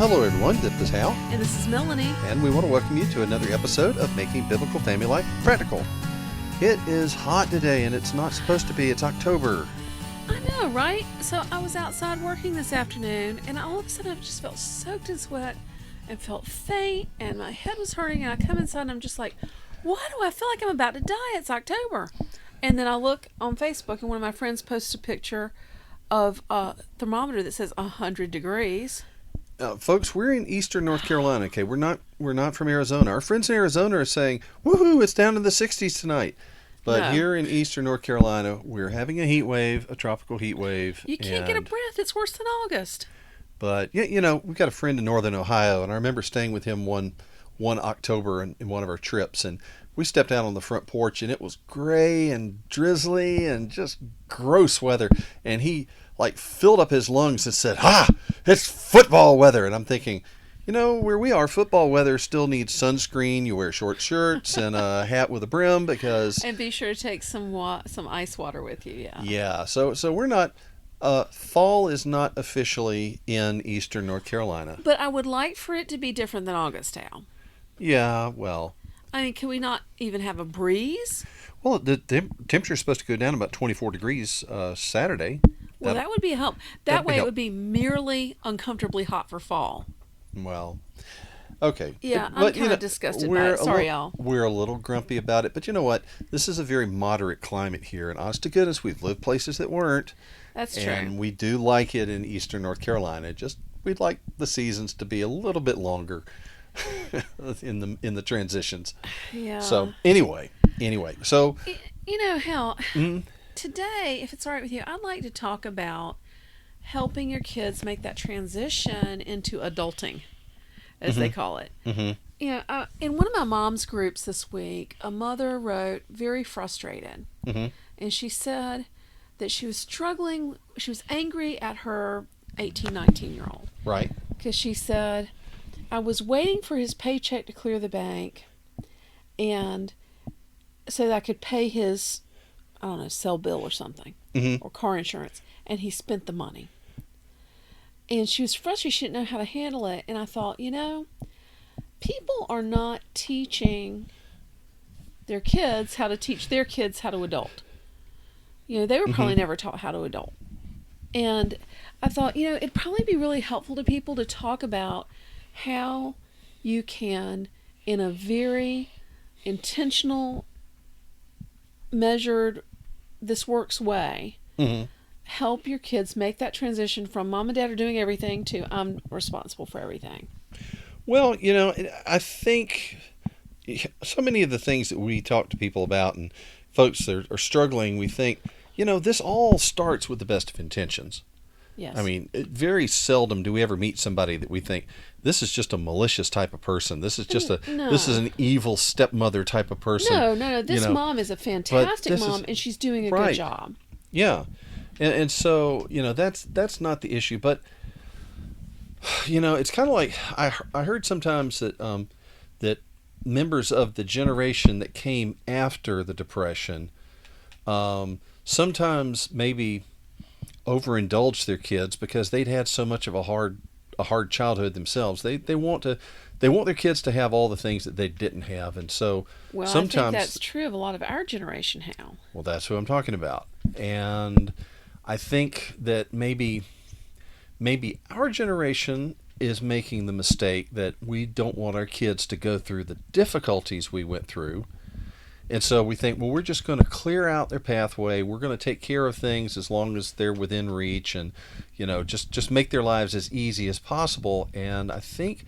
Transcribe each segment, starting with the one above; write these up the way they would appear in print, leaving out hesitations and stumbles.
hello everyone, this is Hal, And this is Melanie. and we want to welcome you to another episode of Making Biblical Family Life Practical. It is hot today, and it's not supposed to be. It's October. I know, right? So I was outside working this afternoon, and all of a sudden I just felt soaked in sweat and felt faint, and my head was hurting, and I come inside and I'm just like, why do I feel like I'm about to die? It's October. And then I look on Facebook, and one of my friends posts a picture of a thermometer that says 100 degrees. Folks, we're in eastern North Carolina, okay? We're not from Arizona. Our friends in Arizona are saying, woohoo, it's down in the 60s tonight. But No. here in eastern North Carolina, we're having a heat wave, a tropical heat wave. You can't get a breath. It's worse than August. But, yeah, you know, we've got a friend in northern Ohio, and I remember staying with him one October in one of our trips, and we stepped out on the front porch, and it was gray and drizzly and just gross weather. And he, filled up his lungs and said, it's football weather. And I'm thinking, you know, where we are, football weather still needs sunscreen. You wear short shirts and a hat with a brim because... And be sure to take some ice water with you, yeah. Yeah, so we're not... fall is not officially in eastern North Carolina. But I would like for it to be different than August, Al. Yeah, well... I mean, can we not even have a breeze? Well, the temperature is supposed to go down about 24 degrees Saturday. Well, that would be a help. That way it would be merely uncomfortably hot for fall. Well, okay. Yeah, I'm kind of disgusted by it. Sorry, Al. We're a little grumpy about it, but you know what? This is a very moderate climate here, and honest to goodness, we've lived places that weren't. That's true. And we do like it in eastern North Carolina. Just we'd like the seasons to be a little bit longer in the transitions. Yeah. So anyway, so you know, Hal, today, if it's all right with you, I'd like to talk about helping your kids make that transition into adulting, as they call it. Mm-hmm. You know, in one of my mom's groups this week, a mother wrote very frustrated, and she said that she was struggling. She was angry at her 18, 19-year-old. Right. Because she said, I was waiting for his paycheck to clear the bank, and so that I could pay his, I don't know, cell bill or something, or car insurance, and he spent the money. And she was frustrated. She didn't know how to handle it. And I thought, you know, people are not teaching their kids how to teach their kids how to adult. You know, they were probably never taught how to adult. And I thought, you know, it'd probably be really helpful to people to talk about how you can, in a very intentional, measured, this works way, help your kids make that transition from mom and dad are doing everything to I'm responsible for everything. Well, you know, I think so many of the things that we talk to people about and folks that are struggling, we think, you know, this all starts with the best of intentions. Yes. I mean, very seldom do we ever meet somebody that we think this is just a malicious type of person. This is just this is an evil stepmother type of person. No. This mom is a fantastic mom, and she's doing a good job. Yeah, and so you know that's not the issue, but you know it's kind of like I heard sometimes that that members of the generation that came after the Depression sometimes maybe overindulge their kids because they'd had so much of a hard childhood themselves. They want their kids to have all the things that they didn't have, and so sometimes I think that's true of a lot of our generation, Hal. Well, that's who I'm talking about, and I think that maybe our generation is making the mistake that we don't want our kids to go through the difficulties we went through. And so we think, well, we're just going to clear out their pathway. We're going to take care of things as long as they're within reach and, you know, just make their lives as easy as possible. And I think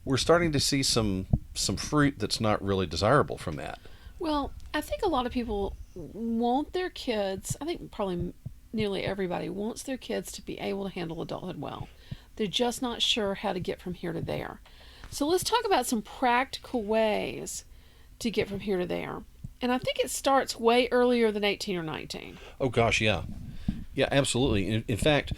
we're starting to see some fruit that's not really desirable from that. Well, I think a lot of people want their kids, I think probably nearly everybody wants their kids to be able to handle adulthood well. They're just not sure how to get from here to there. So let's talk about some practical ways to get from here to there. And I think it starts way earlier than 18 or 19. Oh, gosh, yeah. Yeah, absolutely. In fact,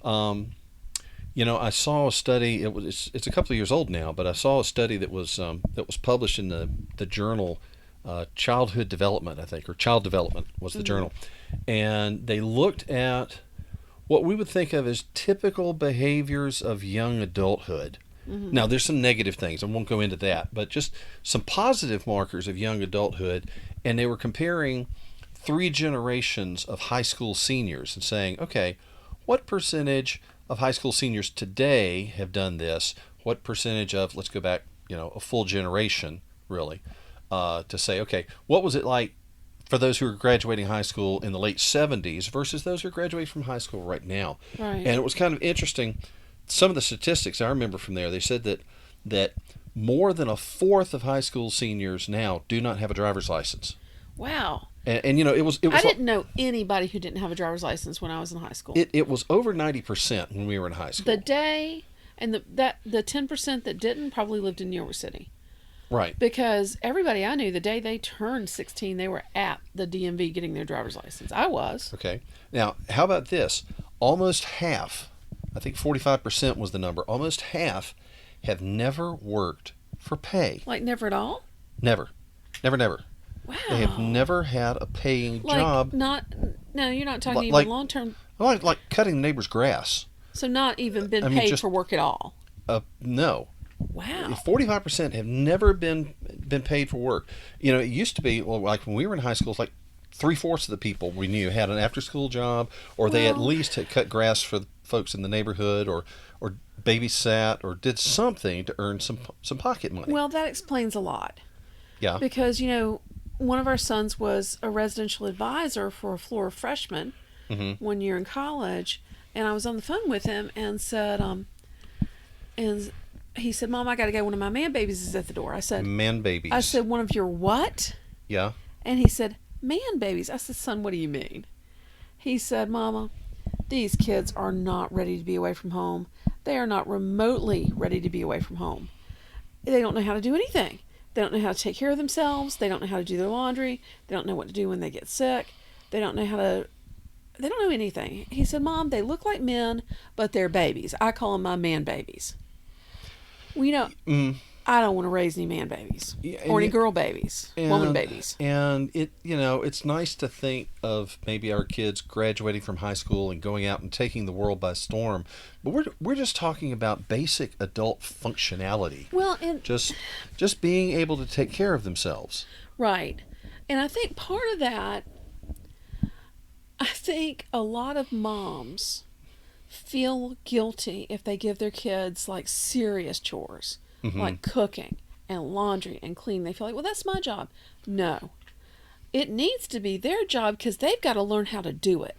you know, I saw a study, it's a couple of years old now, but I saw a study that was published in the journal Childhood Development, I think, or Child Development was the journal. And they looked at what we would think of as typical behaviors of young adulthood. Now, there's some negative things. I won't go into that, but just some positive markers of young adulthood. And they were comparing 3 generations of high school seniors and saying, okay, what percentage of high school seniors today have done this? What percentage of, let's go back, a full generation, really, to say, okay, what was it like for those who are graduating high school in the late 70s versus those who are graduating from high school right now? Right. And it was kind of interesting. Some of the statistics I remember from there, they said that more than a fourth of high school seniors now do not have a driver's license. Wow. And it was I didn't know anybody who didn't have a driver's license when I was in high school. it was over 90% when we were in high school. The day and the 10% that didn't probably lived in New York City. Right. Because everybody I knew, the day they turned 16, they were at the DMV getting their driver's license. I was. Okay. Now, how about this? Almost half, I think 45% was the number, almost half have never worked for pay. Like never at all? Never. Never. Wow. They have never had a paying like job. No, you're not talking even like, long-term. Like cutting the neighbor's grass. So not even been paid for work at all? No. Wow. 45% have never been paid for work. It used to be, well, like when we were in high school, it's like 3/4 of the people we knew had an after-school job, or they at least had cut grass for the folks in the neighborhood, or babysat, or did something to earn some pocket money. Well, that explains a lot. Yeah. Because, one of our sons was a residential advisor for a floor of freshmen 1 year in college, and I was on the phone with him and said, and he said, Mom, I got to go. One of my man babies is at the door. I said, Man babies. I said, one of your what? Yeah. And he said, man babies. I said, son, what do you mean? He said, Mama, these kids are not ready to be away from home. They are not remotely ready to be away from home. They don't know how to do anything. They don't know how to take care of themselves. They don't know how to do their laundry. They don't know what to do when they get sick. They don't know anything. He said, Mom, they look like men, but they're babies. I call them my man babies. Well, I don't want to raise any man babies or any girl babies, woman babies. And it's nice to think of maybe our kids graduating from high school and going out and taking the world by storm. But we're just talking about basic adult functionality. Well, and just being able to take care of themselves. Right. And I think part of that, I think a lot of moms feel guilty if they give their kids like serious chores, like cooking and laundry and cleaning. They feel like, well, that's my job. No, it needs to be their job because they've got to learn how to do it.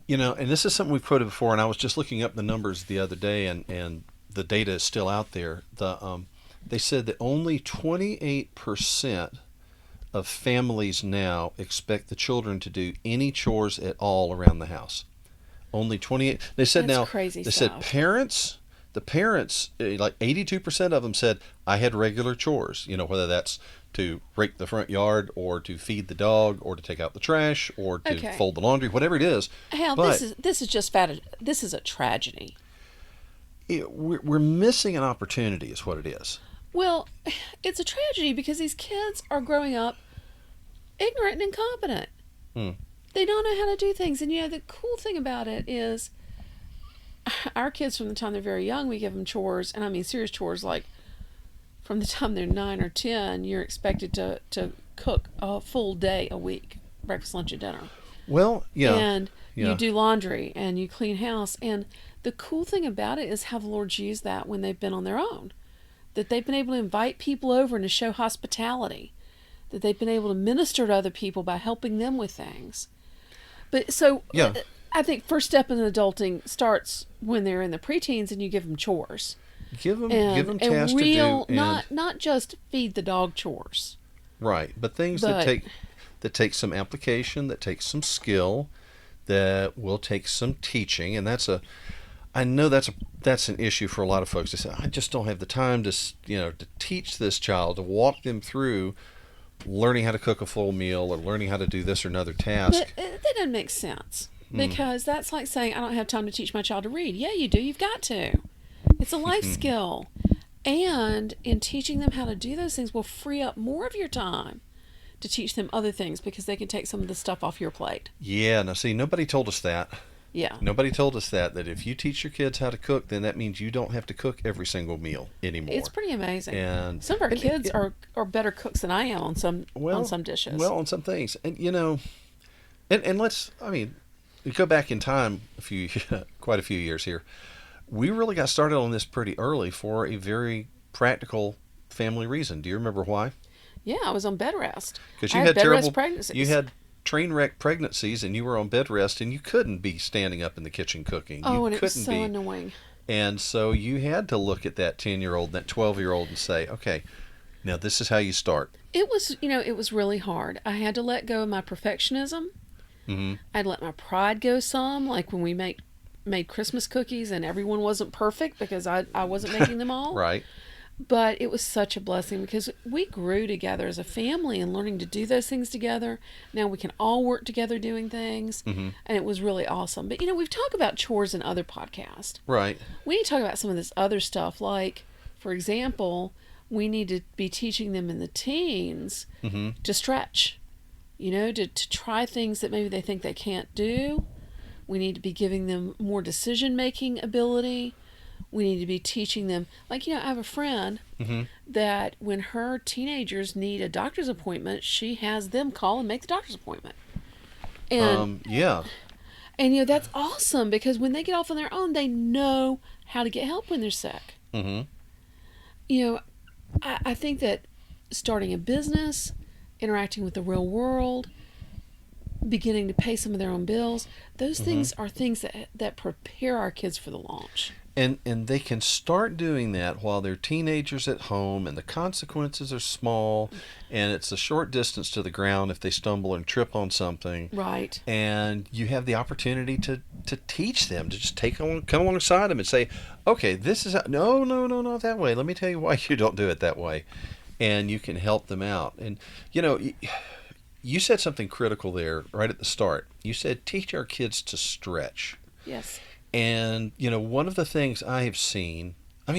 And this is something we've quoted before, and I was just looking up the numbers the other day, and the data is still out there. They said that only 28% of families now expect the children to do any chores at all around the house. Only 28. They said That's now. crazy They stuff. said the parents, like 82% of them said, I had regular chores. Whether that's to rake the front yard, or to feed the dog, or to take out the trash, or to fold the laundry, whatever it is. Hell, but this is just bad. This is a tragedy. We're missing an opportunity, is what it is. Well, it's a tragedy because these kids are growing up ignorant and incompetent. They don't know how to do things. And the cool thing about it is our kids, from the time they're very young, we give them chores, and I mean serious chores, like from the time they're 9 or 10, you're expected to cook a full day a week, breakfast, lunch, and dinner. Well, yeah. And you do laundry and you clean house. And the cool thing about it is how the Lord's used that when they've been on their own. That they've been able to invite people over and to show hospitality. That they've been able to minister to other people by helping them with things. But I think first step in adulting starts when they're in the preteens and you give them chores. Give them tasks to do. Not just feed the dog chores. Right, but things that take some application, that take some skill, that will take some teaching, and I know that's an issue for a lot of folks. They say, I just don't have the time to teach this child, to walk them through learning how to cook a full meal, or learning how to do this or another task. But that doesn't make sense, because that's like saying I don't have time to teach my child to read. Yeah, you do. You've got to. It's a life skill. And in teaching them how to do those things will free up more of your time to teach them other things, because they can take some of the stuff off your plate. Yeah, now see, nobody told us that. Yeah. Nobody told us that if you teach your kids how to cook, then that means you don't have to cook every single meal anymore. It's pretty amazing. And Some of our kids yeah, are better cooks than I am on some dishes. well, on some things, and and let's, I mean, we go back in time quite a few years here. We really got started on this pretty early for a very practical family reason. Do you remember why? Yeah, I was on bed rest. Because I you had had bed rest terrible, pregnancies. you had train wreck pregnancies, and you were on bed rest, and you couldn't be standing up in the kitchen cooking. Oh, You and it was couldn't so be, annoying. and so you had to look at that 10-year-old, that 12-year-old, and say, okay, now this is how you start. It was really hard. I had to let go of my perfectionism. Mm-hmm. I'd let my pride go some, like when we made Christmas cookies and everyone wasn't perfect because I wasn't making them all. Right. But it was such a blessing because we grew together as a family and learning to do those things together. Now we can all work together doing things, Mm-hmm. and it was really awesome. But we've talked about chores in other podcasts. Right. We need to talk about some of this other stuff, like, for example, we need to be teaching them in the teens Mm-hmm. to stretch, to try things that maybe they think they can't do. We need to be giving them more decision-making ability. We need to be teaching them, like, I have a friend Mm-hmm. that when her teenagers need a doctor's appointment, she has them call and make the doctor's appointment. And Yeah. and that's awesome because when they get off on their own, they know how to get help when they're sick. Mm-hmm. I think that starting a business, interacting with the real world, beginning to pay some of their own bills, those Mm-hmm. things are things that prepare our kids for the launch. And they can start doing that while they're teenagers at home, and the consequences are small, and it's a short distance to the ground if they stumble and trip on something. Right. And you have the opportunity to teach them, to just come alongside them and say, okay, this is how, no, not that way. Let me tell you why you don't do it that way. And you can help them out. And, you said something critical there right at the start. You said, teach our kids to stretch. Yes. And, one of the things I have seen,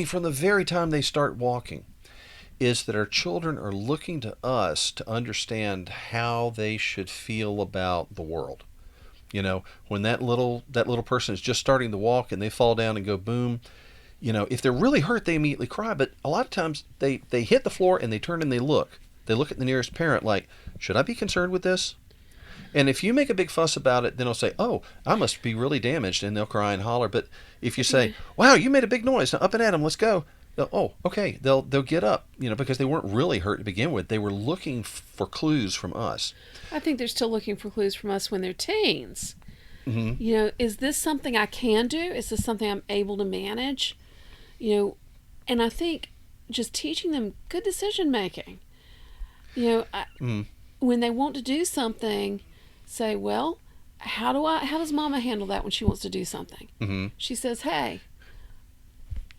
from the very time they start walking, is that our children are looking to us to understand how they should feel about the world. When that little person is just starting to walk and they fall down and go boom, if they're really hurt, they immediately cry. But a lot of times they hit the floor and they turn and they look. They look at the nearest parent like, should I be concerned with this? And if you make a big fuss about it, then they'll say, oh, I must be really damaged, and they'll cry and holler. But if you say, wow, you made a big noise, now up and at them, let's go. Oh, okay, they'll get up, because they weren't really hurt to begin with. They were looking for clues from us. I think they're still looking for clues from us when they're teens. Mm-hmm. Is this something I can do? Is this something I'm able to manage? And I think just teaching them good decision making. When they want to do something, say, well, how does Mama handle that when she wants to do something? Mm-hmm. She says, hey,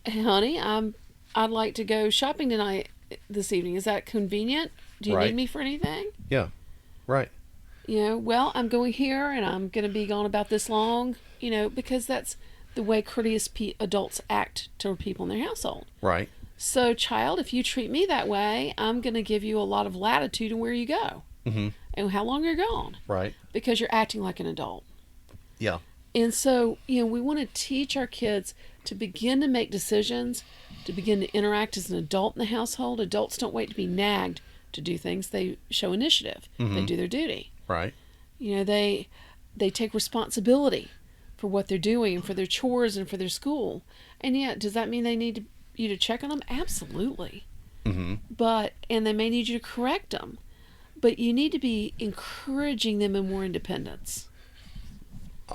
honey, I'd like to go shopping tonight, this evening. Is that convenient? Do you Right. need me for anything? Yeah, right. Well, I'm going here and I'm going to be gone about this long, because that's the way courteous adults act toward people in their household. Right. So, child, if you treat me that way, I'm going to give you a lot of latitude in where you go Mm-hmm. and how long you're gone Right. because you're acting like an adult. Yeah. And so, we want to teach our kids to begin to make decisions, to begin to interact as an adult in the household. Adults don't wait to be nagged to do things. They show initiative. Mm-hmm. They do their duty. Right. They take responsibility for what they're doing and for their chores and for their school. And yet, does that mean they need you to check on them? Absolutely. Mm-hmm. And they may need you to correct them. But you need to be encouraging them in more independence.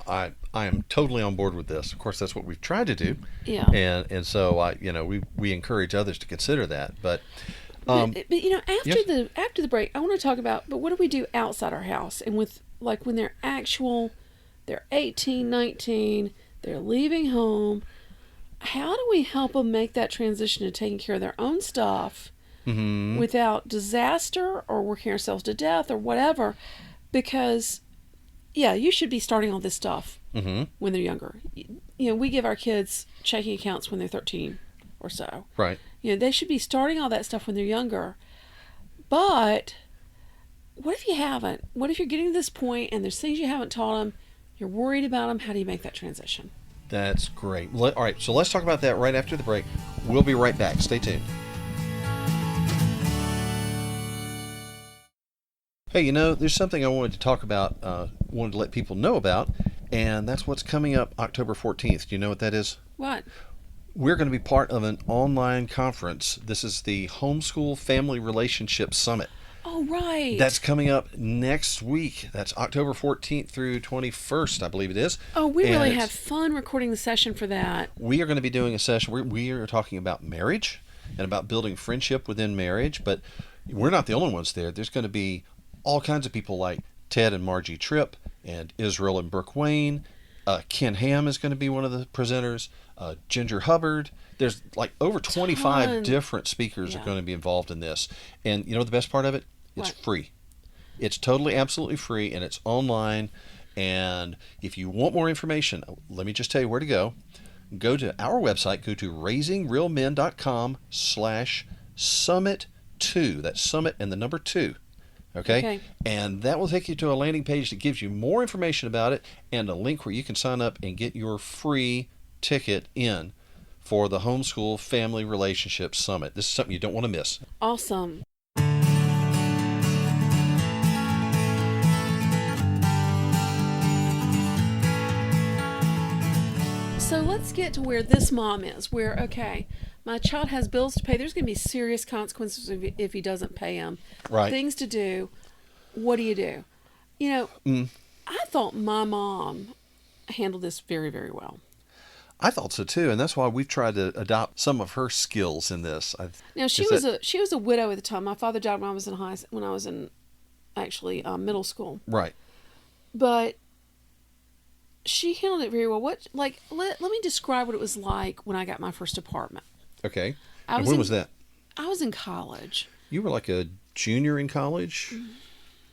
I am totally on board with this. Of course, that's what we've tried to do. Yeah. And so we encourage others to consider that. But But after yes. the break, I want to talk about, but what do we do outside our house? And with, like, when they're 18, 19, they're leaving home, how do we help them make that transition to taking care of their own stuff Mm-hmm. without disaster or working ourselves to death or whatever? Because, yeah, you should be starting all this stuff Mm-hmm. when they're younger. We give our kids checking accounts when they're 13 or so. Right. They should be starting all that stuff when they're younger. But what if you haven't? What if you're getting to this point and there's things you haven't taught them? You're worried about them. How do you make that transition? That's great. All right, so let's talk about that right after the break. We'll be right back. Stay tuned. Hey, there's something I wanted to talk about, wanted to let people know about, and that's what's coming up October 14th. Do you know what that is? What? We're going to be part of an online conference. This is the Homeschool Family Relationship Summit. Oh, right. That's coming up next week. That's October 14th through 21st, I believe it is. Oh, we really had fun recording the session for that. We are going to be doing a session. We are talking about marriage and about building friendship within marriage, but we're not the only ones there. There's going to be all kinds of people like Ted and Margie Tripp and Israel and Brooke Wayne. Ken Ham is going to be one of the presenters. Ginger Hubbard. There's like over 25 different speakers are going to be involved in this. And the best part of it? It's free. It's totally, absolutely free, and it's online. And if you want more information, let me just tell you where to go. Go to our website. Go to raisingrealmen.com/summit2. That's summit and the number 2. Okay? And that will take you to a landing page that gives you more information about it and a link where you can sign up and get your free ticket in for the Homeschool Family Relationship Summit. This is something you don't want to miss. Awesome. So let's get to where this mom is, where, okay, my child has bills to pay. There's going to be serious consequences if he doesn't pay them. Right. Things to do. What do you do? I thought my mom handled this very, very well. I thought so too, and that's why we've tried to adopt some of her skills in this. Now she was a widow at the time. My father died when I was in middle school. Right. But she handled it very well. Let me describe what it was like when I got my first apartment. Okay. And when was that? I was in college. You were like a junior in college? Mm-hmm.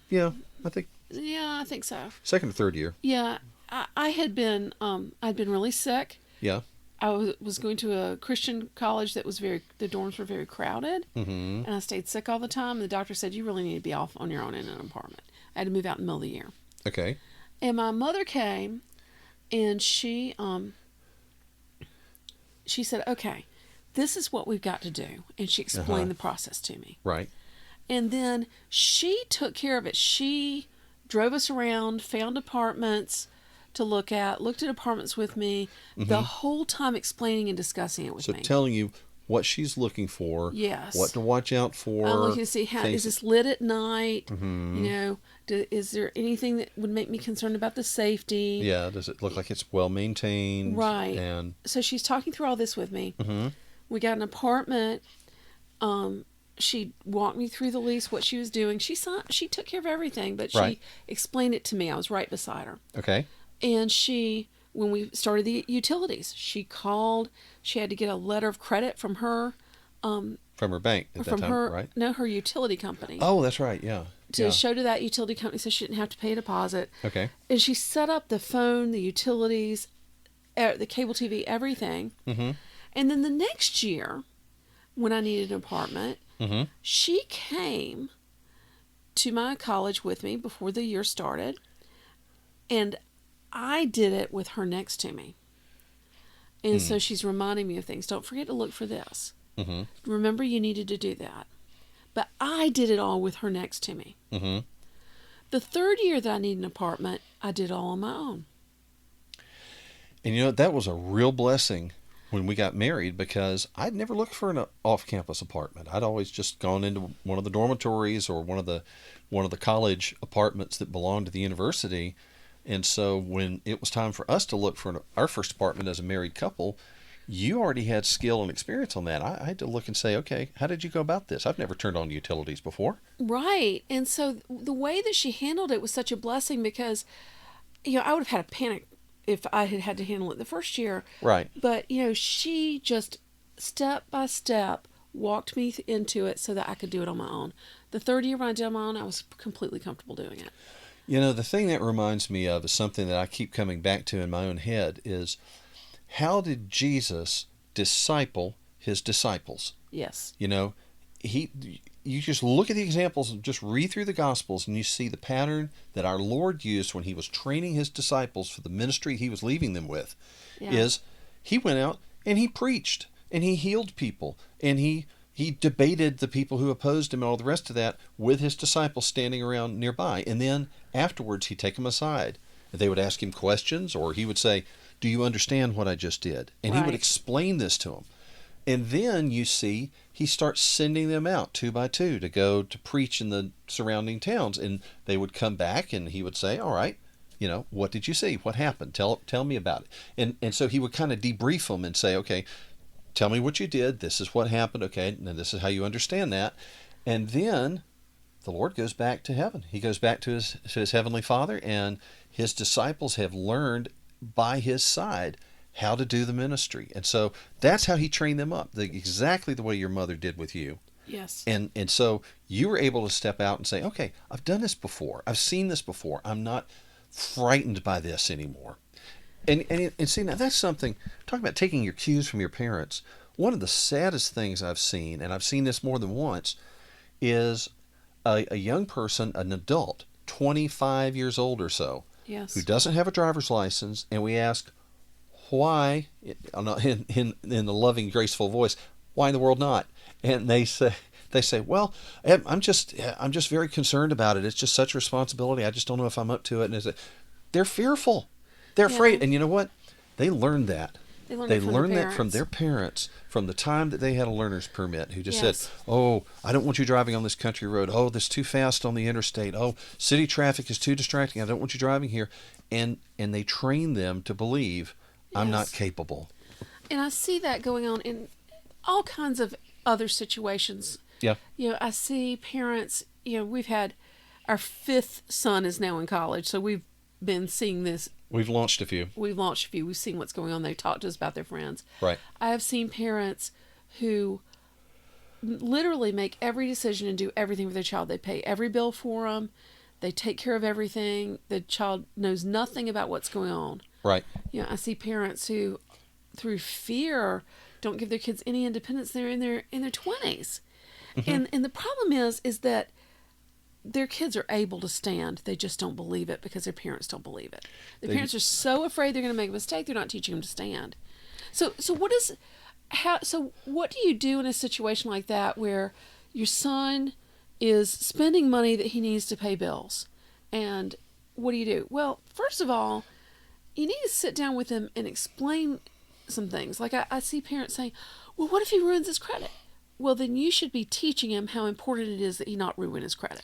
Yeah, I think. Yeah, I think so. Second or third year. Yeah, I had been I'd been really sick. Yeah. I was going to a Christian college that was the dorms were very crowded, and I stayed sick all the time. The doctor said, you really need to be off on your own in an apartment. I had to move out in the middle of the year. Okay. And my mother came, and she said, okay, this is what we've got to do. And she explained the process to me. Right. And then she took care of it. She drove us around, found apartments to looked at apartments with me, the whole time explaining and discussing it with me. So telling you what she's looking for, yes, what to watch out for. I'm looking to see is this lit at night? Is there anything that would make me concerned about the safety? Yeah, does it look like it's well maintained? Right. And so she's talking through all this with me. We got an apartment. She walked me through the lease, what she was doing. She took care of everything, but she explained it to me. I was right beside her. Okay. And when we started the utilities, she called. She had to get a letter of credit from her. From her bank at that time, right? No, her utility company. Oh, that's right, yeah. To show to that utility company so she didn't have to pay a deposit. Okay. And she set up the phone, the utilities, the cable TV, everything. And then the next year, when I needed an apartment, she came to my college with me before the year started. And I did it with her next to me. And so she's reminding me of things. Don't forget to look for this. Remember, you needed to do that. But I did it all with her next to me. The third year that I needed an apartment, I did all on my own. And that was a real blessing when we got married, because I'd never looked for an off-campus apartment. I'd always just gone into one of the dormitories or one of the college apartments that belonged to the university. And so when it was time for us to look for our first apartment as a married couple, you already had skill and experience on that. I had to look and say, okay, how did you go about this? I've never turned on utilities before. Right. And so the way that she handled it was such a blessing, because, I would have had a panic if I had to handle it the first year. Right. But, she just step by step walked me into it so that I could do it on my own. The third year when I did it on my own, I was completely comfortable doing it. The thing that reminds me of is something that I keep coming back to in my own head is, how did Jesus disciple his disciples? Yes. He you just look at the examples and just read through the Gospels, and you see the pattern that our Lord used when he was training his disciples for the ministry he was leaving them with. Yeah. Is he went out and he preached and he healed people and he debated the people who opposed him and all the rest of that with his disciples standing around nearby. And then afterwards he'd take them aside. They would ask him questions, or he would say, "Do you understand what I just did?" And he would Right. explain this to them. And then you see he starts sending them out 2 by 2 to go to preach in the surrounding towns. And they would come back and he would say, "All right, what did you see? What happened? Tell me about it." And so he would kind of debrief them and say, "Okay, tell me what you did. This is what happened. Okay, and this is how you understand that." And then the Lord goes back to heaven. He goes back to his heavenly Father, and his disciples have learned by his side how to do the ministry. And so that's how he trained them up, exactly the way your mother did with you. Yes. And so you were able to step out and say, "Okay, I've done this before. I've seen this before. I'm not frightened by this anymore." And see, now that's something, talking about taking your cues from your parents. One of the saddest things I've seen, and I've seen this more than once, is a young person, an adult, 25 years old or so, Yes. who doesn't have a driver's license, and we ask, why, in the loving, graceful voice, "Why in the world not?" And they say, "Well, I'm just very concerned about it. It's just such a responsibility. I just don't know if I'm up to it." And they're fearful. They're afraid. Yeah. And you know what? They learned that. They learned They it from learned their that from parents. their parents, from the time that they had a learner's permit, who just Yes. said, "Oh, I don't want you driving on this country road. Oh, this is too fast on the interstate. Oh, city traffic is too distracting. I don't want you driving here." And they train them to believe, "I'm not Yes. capable." And I see that going on in all kinds of other situations. Yeah. I see parents, we've had our fifth son is now in college, so we've been seeing this. We've launched a few. We've launched a few. We've seen what's going on. They talk to us about their friends. Right. I have seen parents who literally make every decision and do everything for their child. They pay every bill for them. They take care of everything. The child knows nothing about what's going on. Right. I see parents who, through fear, don't give their kids any independence. They're in their 20s, and the problem is that their kids are able to stand. They just don't believe it because their parents don't believe it. The parents are so afraid they're going to make a mistake. They're not teaching them to stand. So what do you do in a situation like that where your son is spending money that he needs to pay bills, and what do? Well, first of all, you need to sit down with him and explain some things. Like I see parents saying, "Well, what if he ruins his credit?" Well, then you should be teaching him how important it is that he not ruin his credit.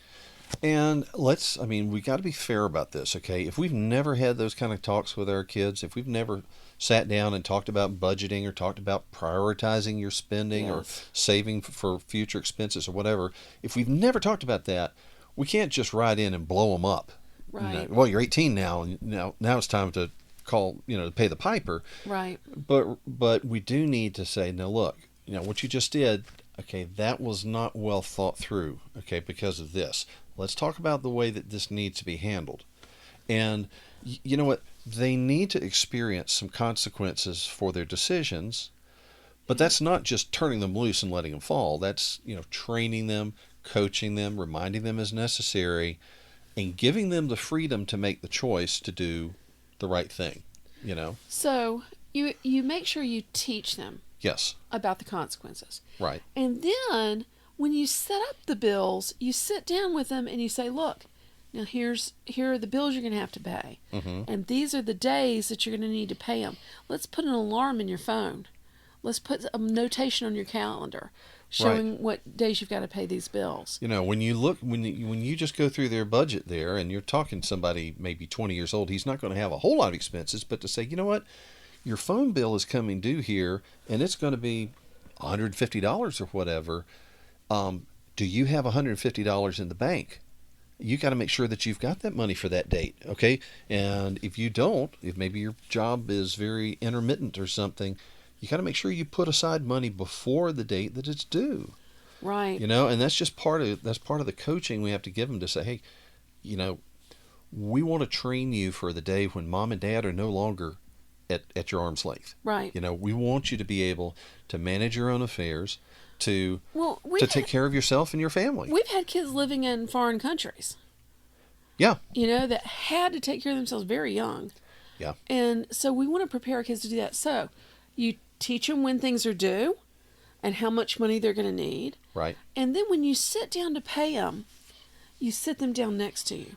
And we got to be fair about this, okay? If we've never had those kind of talks with our kids, if we've never sat down and talked about budgeting or talked about prioritizing your spending or Yes. saving for future expenses or whatever, if we've never talked about that, we can't just ride in and blow them up. Right. Well, you're 18 now, and now it's time to to pay the piper. Right. But we do need to say, "Now look, what you just did, okay, that was not well thought through, okay, because of this. Let's talk about the way that this needs to be handled." And you know what? They need to experience some consequences for their decisions, but that's not just turning them loose and letting them fall. That's, training them, coaching them, reminding them as necessary, and giving them the freedom to make the choice to do the right thing, So you make sure you teach them Yes, about the consequences. right. And then when you set up the bills, you sit down with them and you say, "Look, now here are the bills you're going to have to pay. And these are the days that you're going to need to pay them. Let's put an alarm in your phone. Let's put a notation on your calendar showing what days you've got to pay these bills." When you just go through their budget there, and you're talking to somebody maybe 20 years old, he's not going to have a whole lot of expenses, but to say, "You know what? Your phone bill is coming due here, and it's going to be $150 or whatever. Do you have $150 in the bank? You got to make sure that you've got that money for that date, okay? And if you don't, if maybe your job is very intermittent or something, you got to make sure you put aside money before the date that it's due." Right. And that's just part of the coaching we have to give them, to say, "Hey, we want to train you for the day when mom and dad are no longer at your arm's length. Right. We want you to be able to manage your own affairs, to Well, take care of yourself and your family. we've had kids living in foreign countries, Yeah. that had to take care of themselves very young. Yeah. And so we want to prepare our kids to do that. So you teach them when things are due and how much money they're going to need. Right. And then when you sit down to pay them, you sit them down next to you.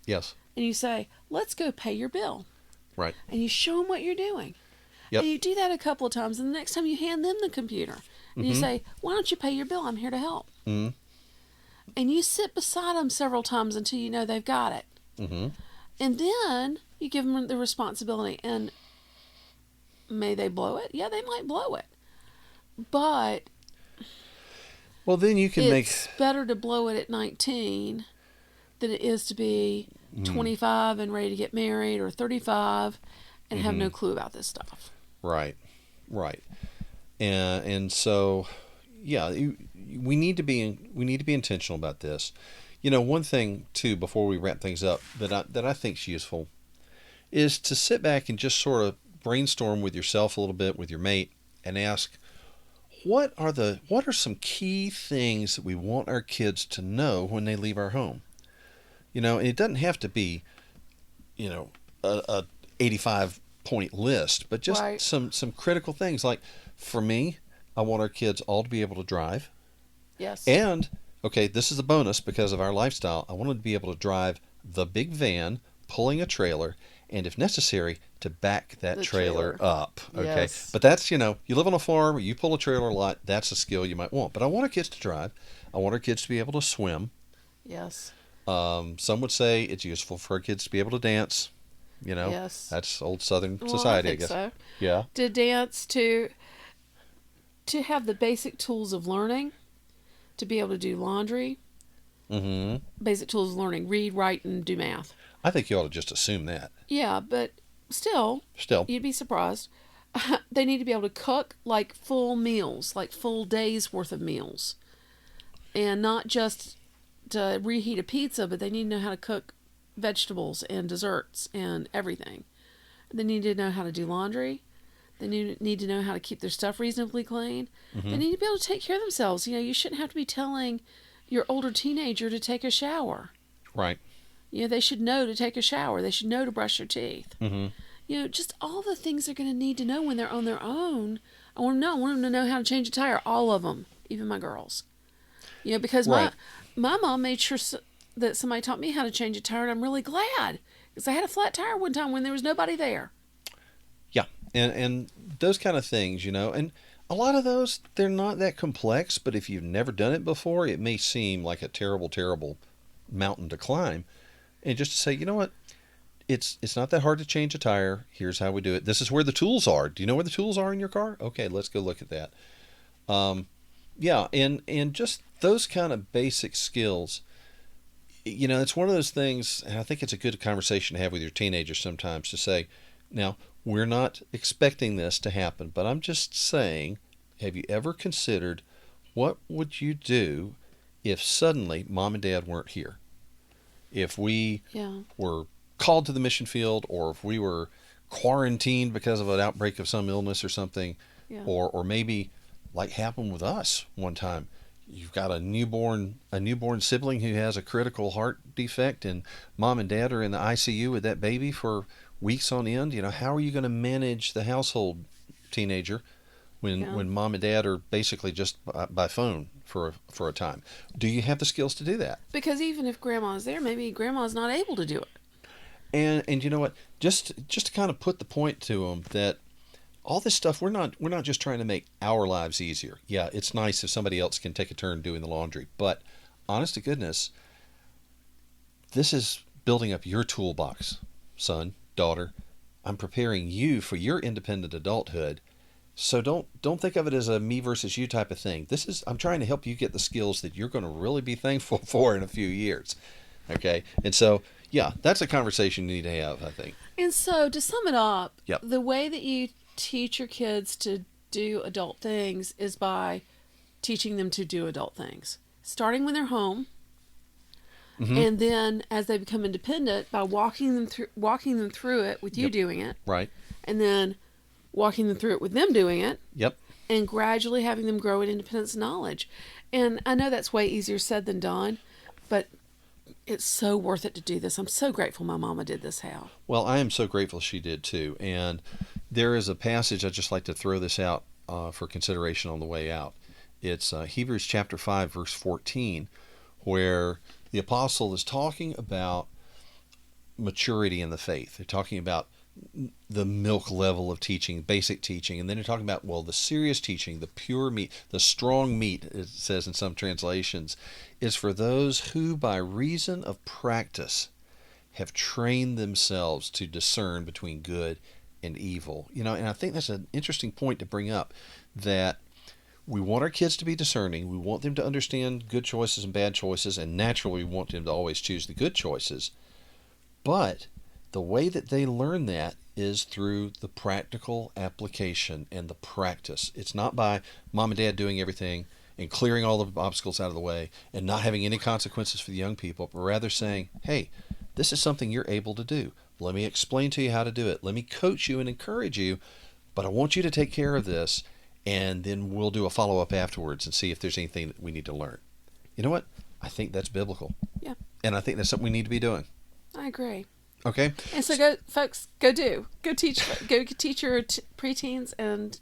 Yes. And you say, let's go pay your bill. Right. And you show them what you're doing. Yep. And you do that a couple of times. And the next time you hand them the computer. And you say, why don't you pay your bill? I'm here to help. Mm-hmm. And you sit beside them several times until you know they've got it. Mm-hmm. And then you give them the responsibility. And may they blow it? Yeah, they might blow it. But well, then you can it's better to blow it at 19 than it is to be 25 and ready to get married, or 35 and have no clue about this stuff. Right. Right. And so, yeah, we need to be intentional about this. One thing too, before we wrap things up, that I think is useful, is to sit back and just sort of brainstorm with yourself a little bit, with your mate, and ask, what are some key things that we want our kids to know when they leave our home? And it doesn't have to be, a 85 point list, but just Right. some critical things. Like, for me, I want our kids all to be able to drive. Yes. And, okay, this is a bonus because of our lifestyle. I want them to be able to drive the big van, pulling a trailer, and if necessary, to back that The trailer trailer. up. Okay. Yes. But that's, you live on a farm, you pull a trailer a lot, that's a skill you might want. But I want our kids to drive. I want our kids to be able to swim. Yes. Some would say it's useful for our kids to be able to dance. Yes. That's old Southern Well, society, I I think guess. so. Yeah. To dance, to have the basic tools of learning, to be able to do laundry, Mm-hmm. basic tools of learning, read, write, and do math. I think you ought to just assume that. Yeah, but still, you'd be surprised. They need to be able to cook like full meals, like full days worth of meals, and not just to reheat a pizza, but they need to know how to cook vegetables and desserts and everything. They need to know how to do laundry. They need to know how to keep their stuff reasonably clean. They need to be able to take care of themselves. You shouldn't have to be telling your older teenager to take a shower. Right. They should know to take a shower. They should know to brush their teeth. Mm-hmm. Just all the things they're going to need to know when they're on their own. I want them to know how to change a tire. All of them, even my girls. Because Right. my mom made sure that somebody taught me how to change a tire, and I'm really glad, because I had a flat tire one time when there was nobody there. Yeah, and those kind of things, and a lot of those, they're not that complex, but if you've never done it before, it may seem like a terrible, terrible mountain to climb. And just to say, you know what, it's not that hard to change a tire. Here's how we do it. This is where the tools are. Do you know where the tools are in your car? Okay, let's go look at that. Yeah, and just those kind of basic skills. It's one of those things, and I think it's a good conversation to have with your teenagers sometimes, to say, now, we're not expecting this to happen, but I'm just saying, have you ever considered what would you do if suddenly mom and dad weren't here? If we were called to the mission field, or if we were quarantined because of an outbreak of some illness or something, or maybe like happened with us one time. You've got a newborn sibling who has a critical heart defect, and mom and dad are in the ICU with that baby for weeks on end. How are you going to manage the household, teenager, when mom and dad are basically just by phone for a time? Do you have the skills to do that? Because even if grandma's there, maybe grandma's not able to do it. And you know what? Just to kind of put the point to them that all this stuff, we're not just trying to make our lives easier. Yeah, it's nice if somebody else can take a turn doing the laundry, but honest to goodness, this is building up your toolbox, son, daughter. I'm preparing you for your independent adulthood. So don't think of it as a me versus you type of thing. I'm trying to help you get the skills that you're going to really be thankful for in a few years. Okay? And so, yeah, that's a conversation you need to have, I think. And so, to sum it up, Yep. The way that you teach your kids to do adult things is by teaching them to do adult things, starting when they're home, and then as they become independent, by walking them through it with you doing it, right, and then walking them through it with them doing it, yep, and gradually having them grow in independence and knowledge. And I know that's way easier said than done, but it's so worth it to do this. I'm so grateful my mama did this, Hal. Well, I am so grateful she did too. And there is a passage I'd just like to throw this out for consideration on the way out. It's Hebrews chapter 5, verse 14, where the apostle is talking about maturity in the faith. They're talking about the milk level of teaching, basic teaching, and then they're talking about, well, the serious teaching, the pure meat, the strong meat, it says in some translations, is for those who by reason of practice have trained themselves to discern between good and evil. And I think that's an interesting point to bring up, that we want our kids to be discerning. We want them to understand good choices and bad choices, and naturally we want them to always choose the good choices. But the way that they learn that is through the practical application and the practice. It's not by mom and dad doing everything and clearing all the obstacles out of the way and not having any consequences for the young people, but rather saying, hey, this is something you're able to do. Let me explain to you how to do it. Let me coach you and encourage you, but I want you to take care of this, and then we'll do a follow-up afterwards and see if there's anything that we need to learn. You know what? I think that's biblical. Yeah. And I think that's something we need to be doing. I agree. Okay. And so go, folks, go teach your preteens and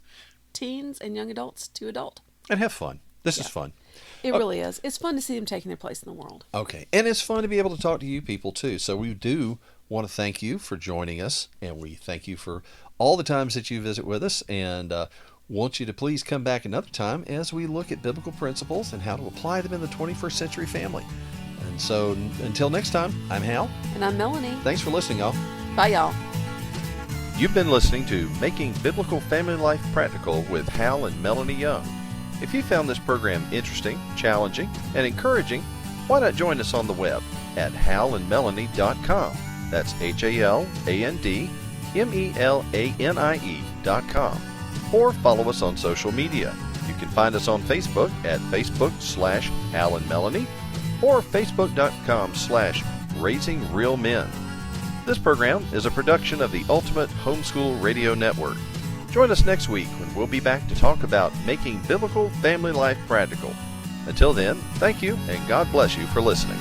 teens and young adults to adult. And have fun. This is fun. It really is. It's fun to see them taking their place in the world. Okay. And it's fun to be able to talk to you people too. So we do want to thank you for joining us, and we thank you for all the times that you visit with us, and want you to please come back another time as we look at biblical principles and how to apply them in the 21st century family. And so until next time, I'm Hal. And I'm Melanie. Thanks for listening, y'all. Bye, y'all. You've been listening to Making Biblical Family Life Practical with Hal and Melanie Young. If you found this program interesting, challenging, and encouraging, why not join us on the web at halandmelanie.com. That's HALANDMELANIE.com. Or follow us on social media. You can find us on Facebook at Facebook/HalAndMelanie or Facebook.com/RaisingRealMen. This program is a production of the Ultimate Homeschool Radio Network. Join us next week when we'll be back to talk about making biblical family life practical. Until then, thank you and God bless you for listening.